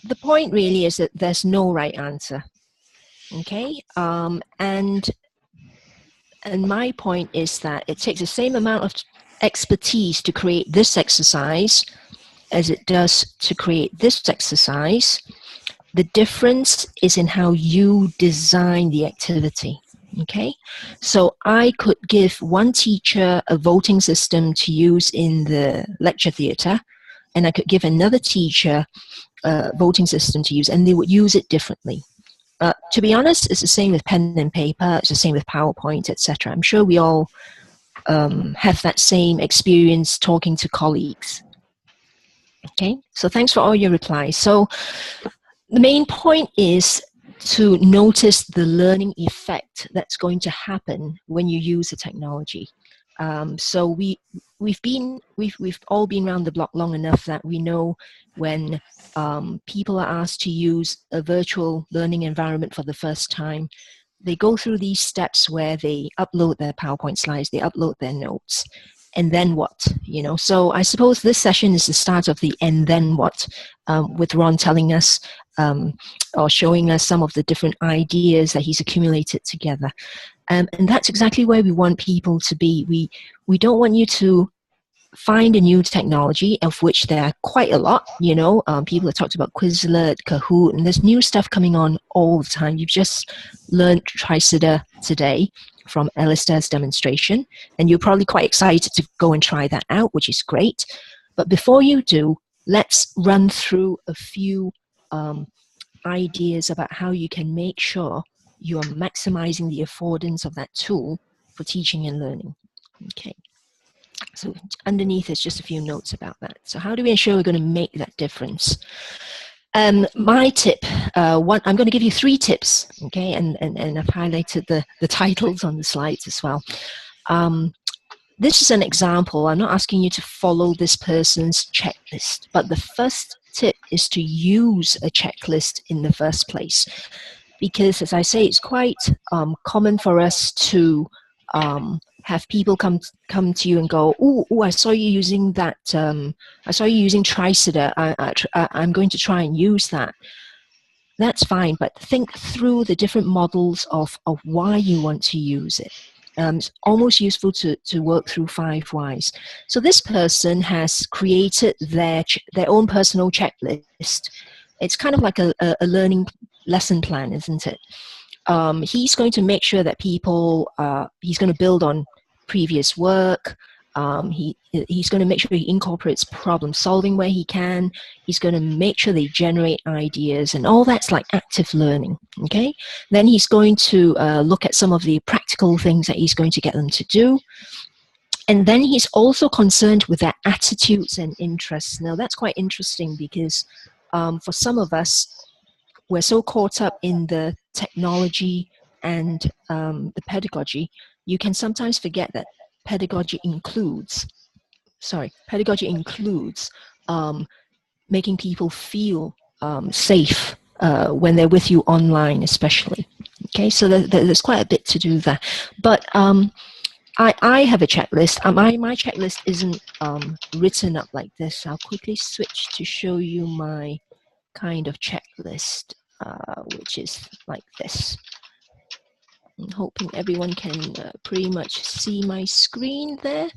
the point really is that there's no right answer. Okay, and my point is that it takes the same amount of expertise to create this exercise as it does to create this exercise, The difference is in how you design the activity. Okay, so I could give one teacher a voting system to use in the lecture theatre, and I could give another teacher a voting system to use, and they would use it differently. To be honest, it's the same with pen and paper, it's the same with PowerPoint, etc. I'm sure we all have that same experience talking to colleagues. Okay, so thanks for all your replies. So the main point is to notice the learning effect that's going to happen when you use the technology. So we've all been around the block long enough that we know when people are asked to use a virtual learning environment for the first time, they go through these steps where they upload their PowerPoint slides, they upload their notes, and then what? You know, so I suppose this session is the start of the and then what, with Ron telling us or showing us some of the different ideas that he's accumulated together. And that's exactly where we want people to be. We don't want you to find a new technology, of which there are quite a lot. You know, people have talked about Quizlet, Kahoot, and there's new stuff coming on all the time. You've just learned Tricida today from Alistair's demonstration, and you're probably quite excited to go and try that out, which is great. But before you do, let's run through a few ideas about how you can make sure you are maximizing the affordance of that tool for teaching and learning. Okay. So underneath is just a few notes about that. So how do we ensure we're going to make that difference? My tip, I'm going to give you 3 tips, okay, and I've highlighted the titles on the slides as well. This is an example. I'm not asking you to follow this person's checklist, but the first tip is to use a checklist in the first place. Because, as I say, it's quite common for us to have people come to you and go, oh, I saw you using that, I saw you using Tricida, I'm going to try and use that. That's fine, but think through the different models of why you want to use it. It's almost useful to work through 5 whys. So this person has created their own personal checklist. It's kind of like a learning lesson plan, isn't it? He's going to make sure that people, he's going to build on previous work. He's going to make sure he incorporates problem solving where he can. He's going to make sure they generate ideas, and all that's like active learning. Okay. Then he's going to look at some of the practical things that he's going to get them to do. And then he's also concerned with their attitudes and interests. Now that's quite interesting because for some of us, we're so caught up in the technology and the pedagogy, you can sometimes forget that pedagogy includes making people feel safe when they're with you online, especially. Okay, so there's quite a bit to do there. But I have a checklist. My checklist isn't written up like this. I'll quickly switch to show you my kind of checklist, which is like this. I'm hoping everyone can pretty much see my screen there.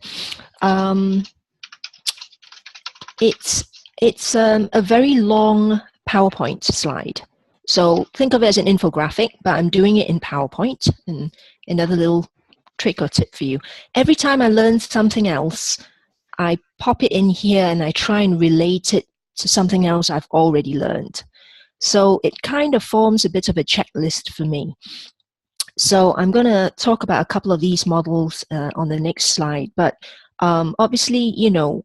It's a very long PowerPoint slide. So think of it as an infographic, but I'm doing it in PowerPoint. And another little trick or tip for you. Every time I learn something else, I pop it in here and I try and relate it to something else I've already learned. So it kind of forms a bit of a checklist for me. So I'm going to talk about a couple of these models on the next slide. But obviously, you know,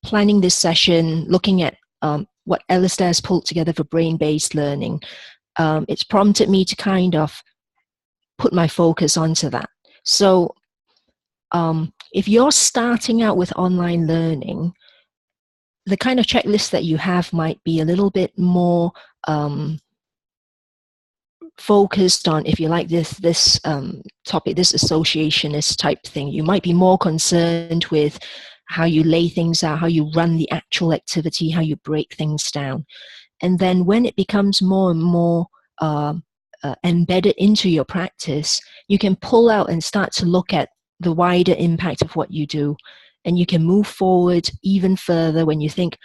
planning this session, looking at what Alistair has pulled together for brain-based learning, it's prompted me to kind of put my focus onto that. So if you're starting out with online learning, the kind of checklist that you have might be a little bit more focused on, if you like, this topic, this associationist type thing. You might be more concerned with how you lay things out, how you run the actual activity, how you break things down. And then when it becomes more and more embedded into your practice, you can pull out and start to look at the wider impact of what you do. And you can move forward even further when you think,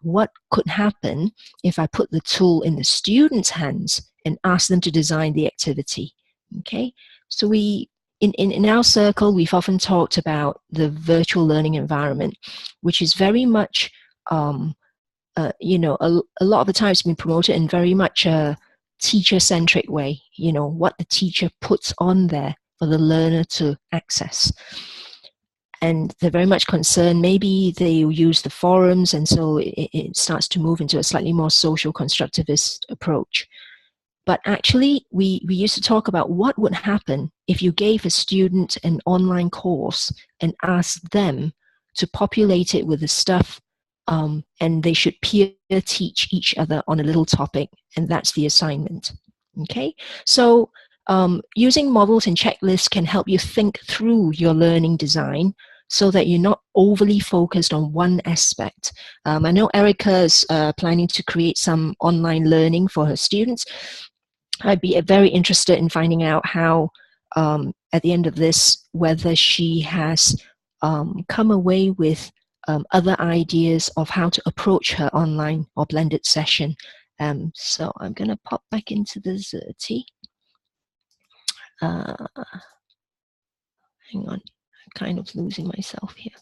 what could happen if I put the tool in the student's hands and ask them to design the activity? Okay, so we, in our circle, we've often talked about the virtual learning environment, which is very much, you know, a lot of the time it's been promoted in very much a teacher-centric way, you know, what the teacher puts on there for the learner to access. And they're very much concerned, maybe they use the forums, and so it starts to move into a slightly more social constructivist approach. But actually, we used to talk about what would happen if you gave a student an online course and asked them to populate it with the stuff, and they should peer teach each other on a little topic, and that's the assignment. Okay, so using models and checklists can help you think through your learning design so that you're not overly focused on one aspect. I know Erica's planning to create some online learning for her students. I'd be very interested in finding out how, at the end of this, whether she has come away with other ideas of how to approach her online or blended session. So I'm going to pop back into the Xerti. Hang on, I'm kind of losing myself here.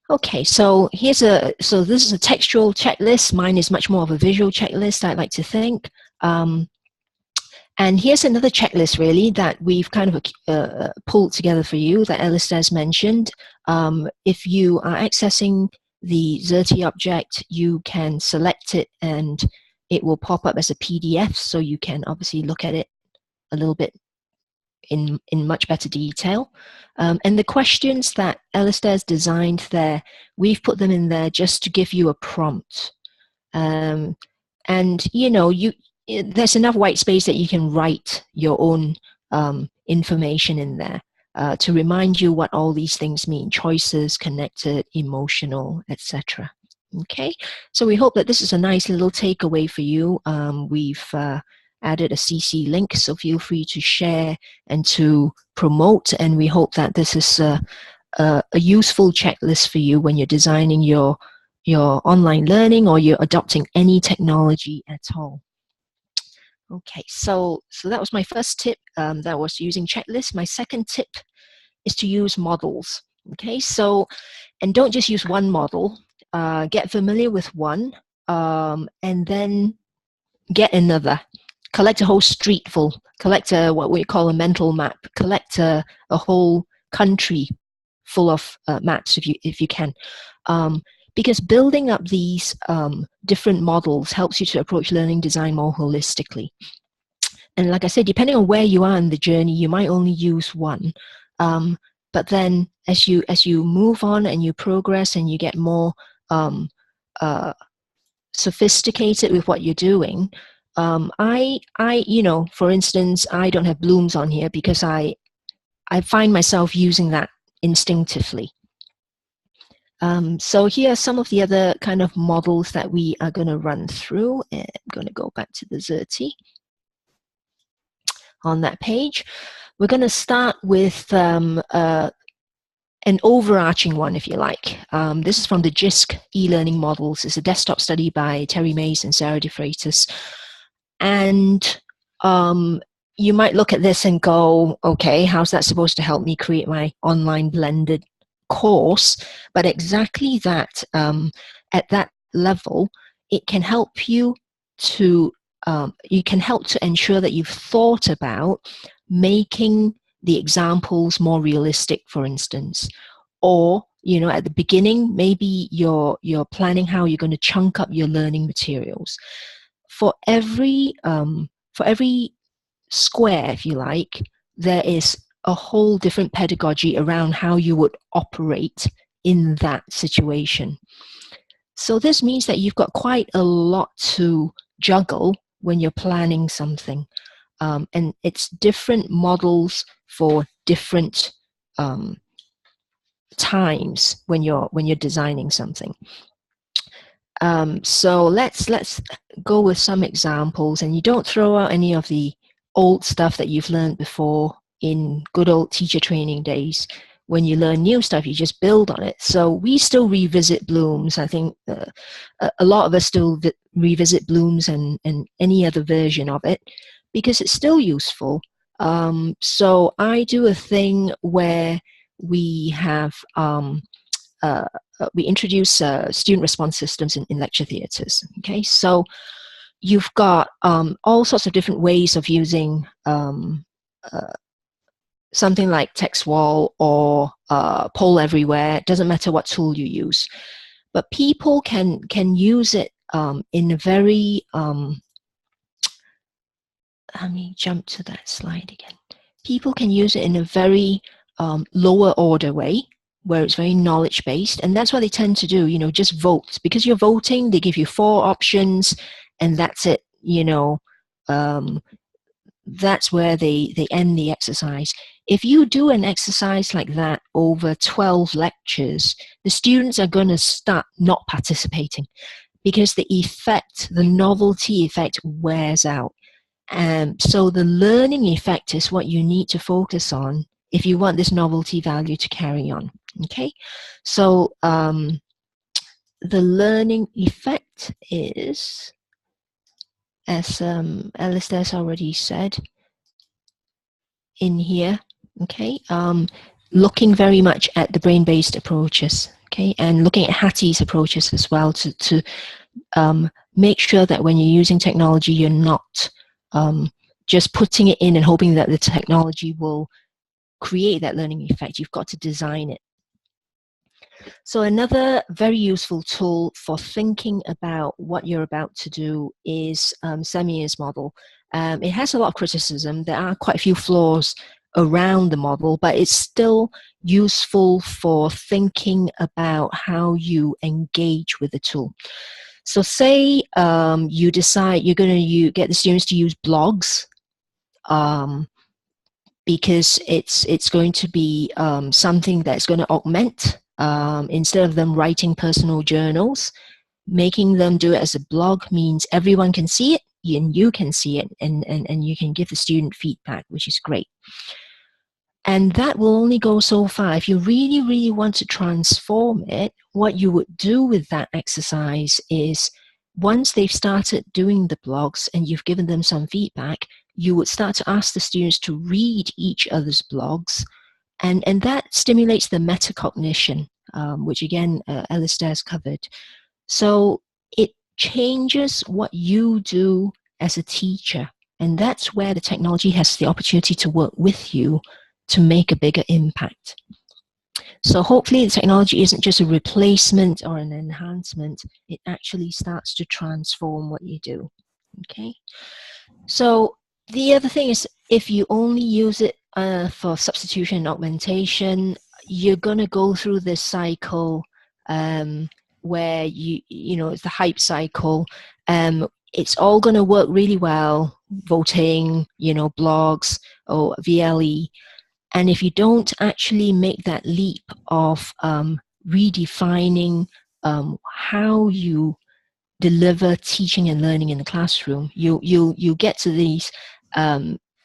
Okay, so this is a textual checklist. Mine is much more of a visual checklist, I'd like to think. And here's another checklist, really, that we've kind of pulled together for you that Alistair has mentioned. If you are accessing the Xerti object, you can select it and it will pop up as a PDF, so you can obviously look at it a little bit in much better detail. And the questions that Alistair has designed there, we've put them in there just to give you a prompt. And, you know, there's enough white space that you can write your own information in there to remind you what all these things mean: choices, connected, emotional, etc. Okay, so we hope that this is a nice little takeaway for you. We've added a CC link, so feel free to share and to promote, and we hope that this is a useful checklist for you when you're designing your online learning or you're adopting any technology at all. Okay, so that was my first tip, that was using checklists. My second tip is to use models. Okay, so, and don't just use one model, get familiar with one, and then get another. Collect a whole street full, collect what we call a mental map, collect a whole country full of maps if you can. Because building up these different models helps you to approach learning design more holistically. And like I said, depending on where you are in the journey, you might only use one. But then as you move on and you progress and you get more sophisticated with what you're doing, you know, for instance, I don't have blooms on here because I find myself using that instinctively. So here are some of the other kind of models that we are going to run through. I'm going to go back to the Xerti. On that page, we're going to start with an overarching one, if you like. This is from the JISC e-learning models. It's a desktop study by Terry Mays and Sarah De Freitas. And you might look at this and go, okay, how's that supposed to help me create my online blended course? But exactly that, at that level, it can help you to ensure that you've thought about making the examples more realistic, for instance. Or, you know, at the beginning, maybe you're planning how you're going to chunk up your learning materials. For every square, if you like, there is a whole different pedagogy around how you would operate in that situation. So this means that you've got quite a lot to juggle when you're planning something, and it's different models for different times when you're designing something. So let's go with some examples, and you don't throw out any of the old stuff that you've learned before in good old teacher training days. when you learn new stuff, you just build on it. So we still revisit Bloom's. I think a lot of us still revisit Bloom's and any other version of it because it's still useful. So I do a thing where we have we introduce student response systems in lecture theatres. Okay, so you've got all sorts of different ways of using something like text wall or poll everywhere. It doesn't matter what tool you use, but people can use it in a very let me jump to that slide again. People can use it in a very lower order way, where it's very knowledge based, and that's what they tend to do. You know, just vote. Because you're voting, they give you 4 options, and that's it. You know, that's where they end the exercise. If you do an exercise like that over 12 lectures, the students are going to start not participating because the effect, the novelty effect, wears out. So the learning effect is what you need to focus on if you want this novelty value to carry on. Okay, so the learning effect is, as Alistair has already said in here, okay, looking very much at the brain-based approaches, okay, and looking at Hattie's approaches as well to make sure that when you're using technology, you're not just putting it in and hoping that the technology will create that learning effect. You've got to design it. So another very useful tool for thinking about what you're about to do is Semier's model. It has a lot of criticism. There are quite a few flaws around the model, but it's still useful for thinking about how you engage with the tool. So say you decide you're going to get the students to use blogs because it's going to be something that's going to augment, instead of them writing personal journals, making them do it as a blog means everyone can see it and you can see it, and you can give the student feedback, which is great. And that will only go so far. If you really, really want to transform it, what you would do with that exercise is, once they've started doing the blogs and you've given them some feedback, you would start to ask the students to read each other's blogs, and that stimulates the metacognition, which again, Alistair has covered. So it changes what you do as a teacher, and that's where the technology has the opportunity to work with you to make a bigger impact. So hopefully the technology isn't just a replacement or an enhancement, it actually starts to transform what you do. Okay. So the other thing is, if you only use it for substitution and augmentation, you're going to go through this cycle where you know, it's the hype cycle. It's all going to work really well, voting, you know, blogs or VLE. And if you don't actually make that leap of redefining how you deliver teaching and learning in the classroom, you get to these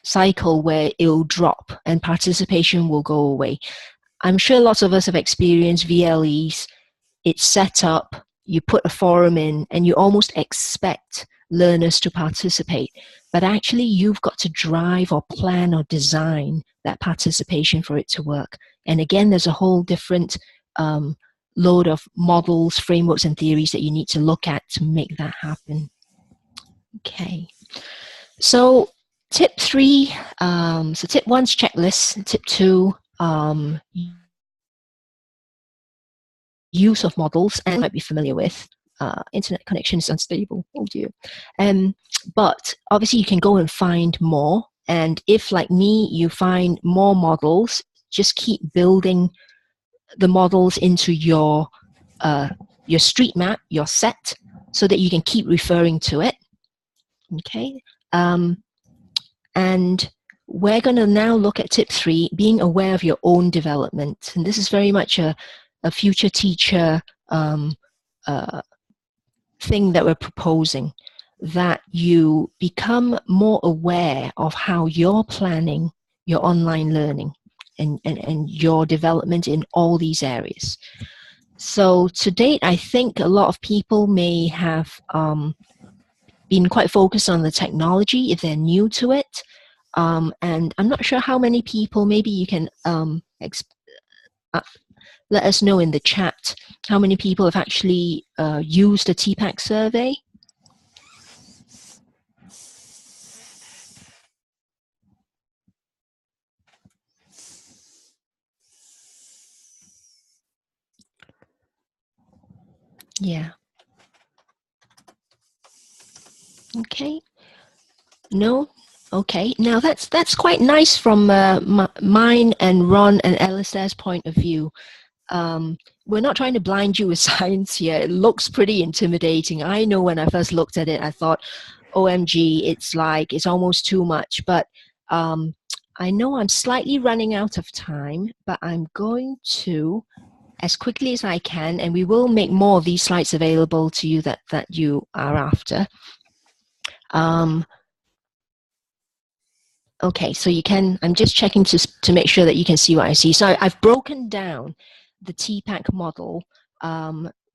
cycle where it'll drop and participation will go away. I'm sure lots of us have experienced VLEs. It's set up, you put a forum in, and you almost expect learners to participate. But actually, you've got to drive or plan or design that participation for it to work. And again, there's a whole different load of models, frameworks, and theories that you need to look at to make that happen. Okay. So tip 3, so tip 1's checklist. Tip 2, use of models, and you might be familiar with. Internet connection is unstable, oh dear. But obviously you can go and find more, and if, like me, you find more models, just keep building the models into your street map, your set, so that you can keep referring to it. Okay. And we're going to now look at tip 3, being aware of your own development. And this is very much a future teacher thing that we're proposing, that you become more aware of how you're planning your online learning. and your development in all these areas. So to date, I think a lot of people may have been quite focused on the technology if they're new to it. And I'm not sure how many people, maybe you can let us know in the chat how many people have actually used the Tpac survey. Yeah. Okay. No. Okay. Now that's quite nice from mine and Ron and Alistair's point of view. We're not trying to blind you with science here. It looks pretty intimidating. I know when I first looked at it, I thought, OMG, it's almost too much. But I know I'm slightly running out of time, but I'm going to, as quickly as I can, and we will make more of these slides available to you that you are after. Okay, so you can, I'm just checking to make sure that you can see what I see. So I've broken down the Tpac model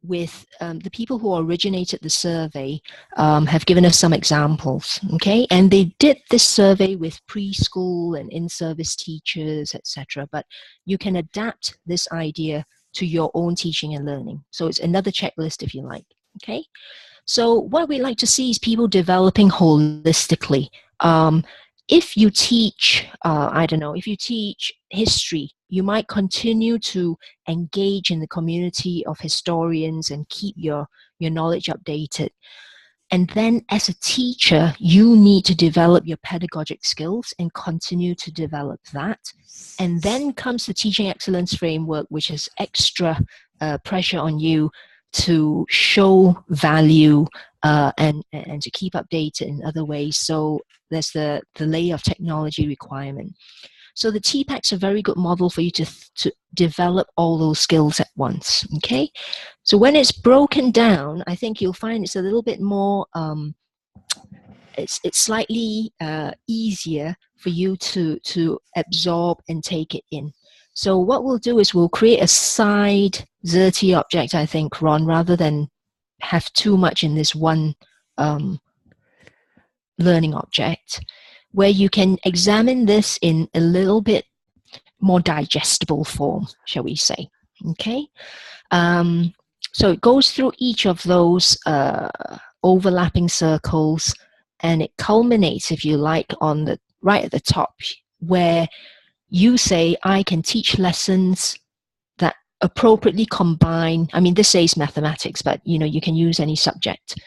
with the people who originated the survey have given us some examples, okay? And they did this survey with preschool and in-service teachers, etc. But you can adapt this idea to your own teaching and learning. So it's another checklist if you like, okay? So what we like to see is people developing holistically. If you teach, I don't know, if you teach history, you might continue to engage in the community of historians and keep your knowledge updated. And then as a teacher, you need to develop your pedagogic skills and continue to develop that. And then comes the teaching excellence framework, which is extra pressure on you to show value and to keep updated in other ways. So there's the layer of technology requirement. So the Tpac's a very good model for you to develop all those skills at once, okay? So when it's broken down, I think you'll find it's a little bit more, it's slightly easier for you to absorb and take it in. So what we'll do is we'll create a side Xerti object, I think, Ron, rather than have too much in this one learning object, where you can examine this in a little bit more digestible form, shall we say, okay? So it goes through each of those overlapping circles, and it culminates, if you like, on the right at the top, where you say, I can teach lessons that appropriately combine, I mean, this says mathematics, but you can use any subject,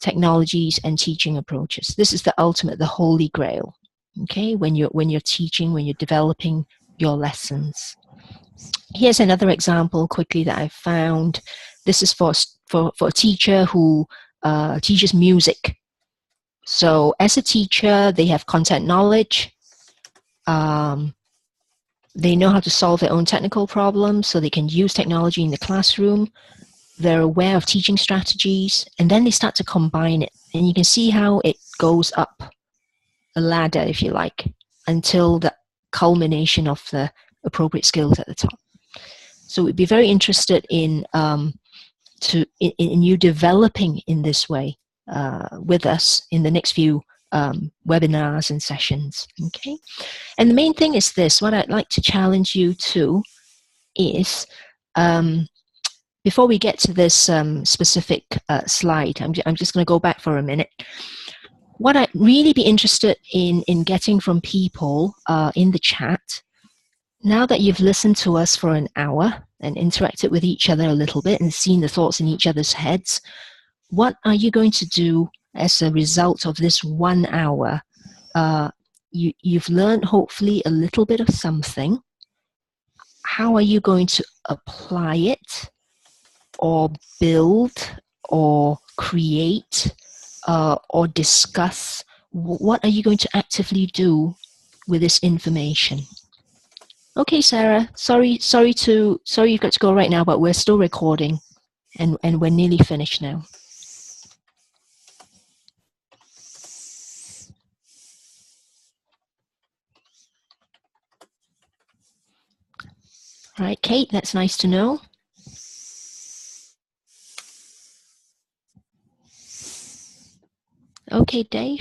technologies and teaching approaches. This is the ultimate, the holy grail, okay, when you're teaching, when you're developing your lessons. Here's another example quickly that I found. This is for a teacher who teaches music. So as a teacher, they have content knowledge. They know how to solve their own technical problems, so they can use technology in the classroom. They're aware of teaching strategies, and then they start to combine it. And you can see how it goes up a ladder, if you like, until the culmination of the appropriate skills at the top. So we'd be very interested in you developing in this way with us in the next few webinars and sessions, okay? And the main thing is this, what I'd like to challenge you to is, before we get to this specific slide, I'm just going to go back for a minute. What I'd really be interested in getting from people in the chat, now that you've listened to us for an hour and interacted with each other a little bit and seen the thoughts in each other's heads, what are you going to do as a result of this 1 hour? You've learned hopefully a little bit of something. How are you going to apply it, or build, or create, or discuss? What are you going to actively do with this information? Okay, Sarah, sorry you've got to go right now, but we're still recording and we're nearly finished now. Right, Kate, that's nice to know. Okay, Dave.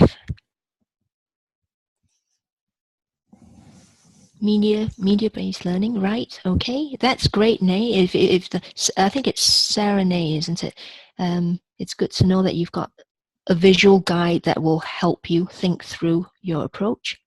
Media-based learning, right? Okay, that's great, Nay. I think it's Sarah Nay, isn't it? It's good to know that you've got a visual guide that will help you think through your approach.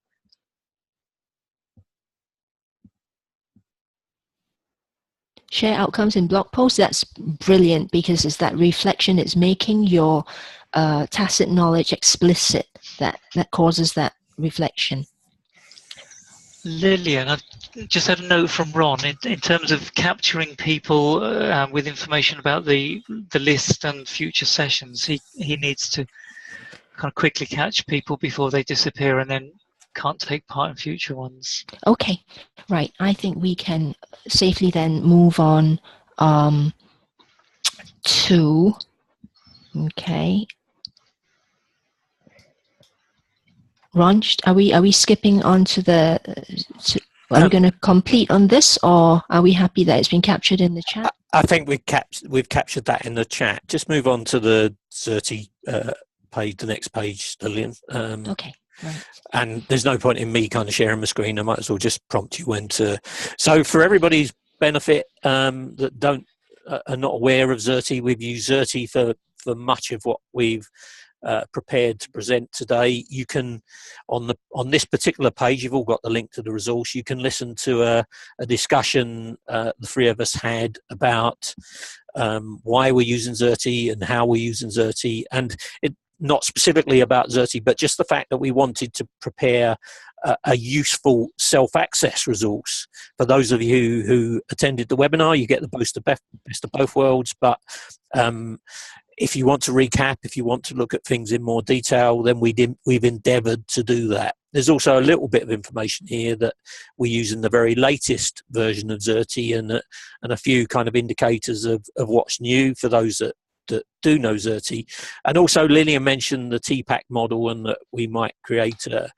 Share outcomes in blog posts. That's brilliant, because it's that reflection. It's making your tacit knowledge explicit that causes that reflection. Lillian, I've just had a note from Ron in terms of capturing people with information about the list and future sessions. He needs to kind of quickly catch people before they disappear and then can't take part in future ones. Okay, right. I think we can safely then move on to, okay. Ron, are we skipping on to the, are we going to complete on this, or are we happy that it's been captured in the chat? I think we've captured that in the chat. Just move on to the Xerte page, the next page, Lillian. Okay, right. And there's no point in me kind of sharing my screen. I might as well just prompt you when to. So for everybody's benefit that are not aware of Xerte, we've used Xerte for much of what we've prepared to present today. You can, on this particular page, you've all got the link to the resource. You can listen to a discussion the three of us had about why we're using Xerte and how we're using Xerte, and it not specifically about Xerte, but just the fact that we wanted to prepare a useful self-access resource. For those of you who attended the webinar, you get the best of both worlds, but if you want to recap, if you want to look at things in more detail, then we've endeavoured to do that. There's also a little bit of information here that we use in the very latest version of Xerte, and a few kind of indicators of what's new for those that do know Xerte. And also Lillian mentioned the Tpac model and that we might create a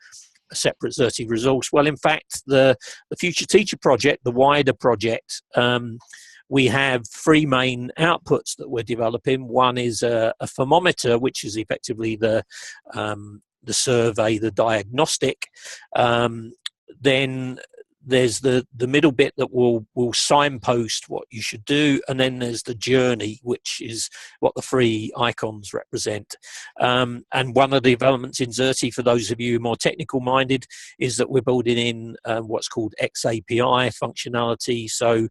separate Xerte resource. Well, in fact, the Future Teacher project, the wider project, we have three main outputs that we're developing. One is a thermometer, which is effectively the survey, the diagnostic. Then there's the middle bit that will signpost what you should do, and then there's the journey, which is what the three icons represent. And one of the developments in Xerte, for those of you more technical minded, is that we're building in what's called XAPI functionality. So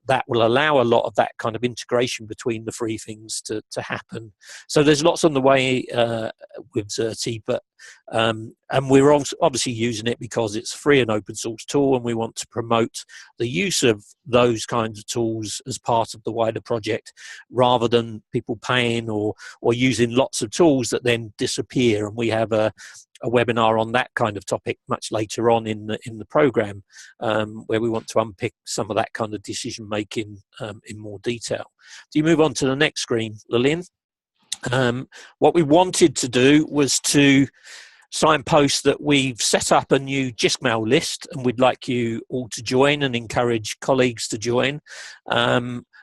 that will allow a lot of that kind of integration between the three things to happen. So there's lots on the way with Xerte, but and we're obviously using it because it's a free and open source tool, and we want to promote the use of those kinds of tools as part of the wider project, rather than people paying or using lots of tools that then disappear. And we have a webinar on that kind of topic much later on in the program, where we want to unpick some of that kind of decision making in more detail. Do you move on to the next screen, Lillian? What we wanted to do was to signpost that we've set up a new Gistmail list, and we'd like you all to join and encourage colleagues to join.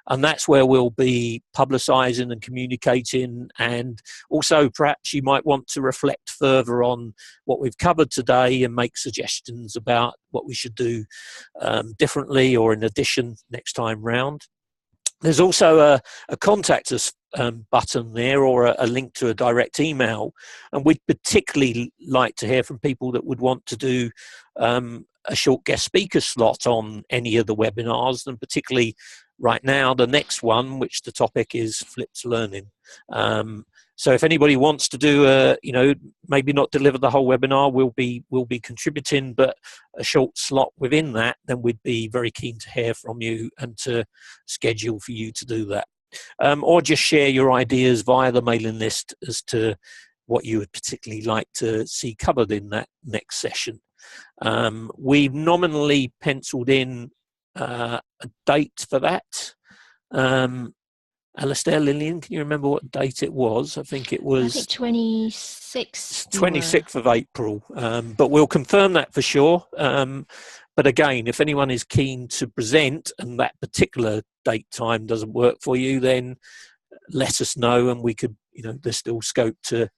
And that's where we'll be publicising and communicating, and also perhaps you might want to reflect further on what we've covered today and make suggestions about what we should do differently or in addition next time round. There's also a contact us button there, or a link to a direct email, and we'd particularly like to hear from people that would want to do a short guest speaker slot on any of the webinars, and particularly right now the next one, which the topic is flipped learning. So if anybody wants to do maybe not deliver the whole webinar, we'll be contributing, but a short slot within that, then we'd be very keen to hear from you and to schedule for you to do that. Or just share your ideas via the mailing list as to what you would particularly like to see covered in that next session. We've nominally penciled in a date for that. Alistair, Lillian, can you remember what date it was? I think it was... I think 26th. 26th of April, but we'll confirm that for sure. But again, if anyone is keen to present and that particular date time doesn't work for you, then let us know, and we could, there's still scope to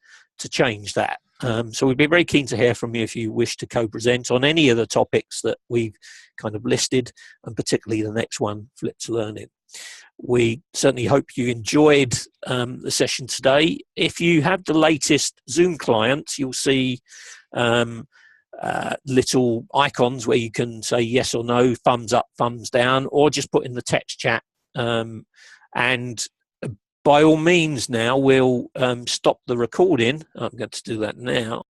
change that. So we'd be very keen to hear from you if you wish to co-present on any of the topics that we've kind of listed, and particularly the next one, Flipped Learning. We certainly hope you enjoyed the session today. If you have the latest Zoom client, you'll see little icons where you can say yes or no, thumbs up, thumbs down, or just put in the text chat. And by all means now, we'll stop the recording. I'm going to do that now.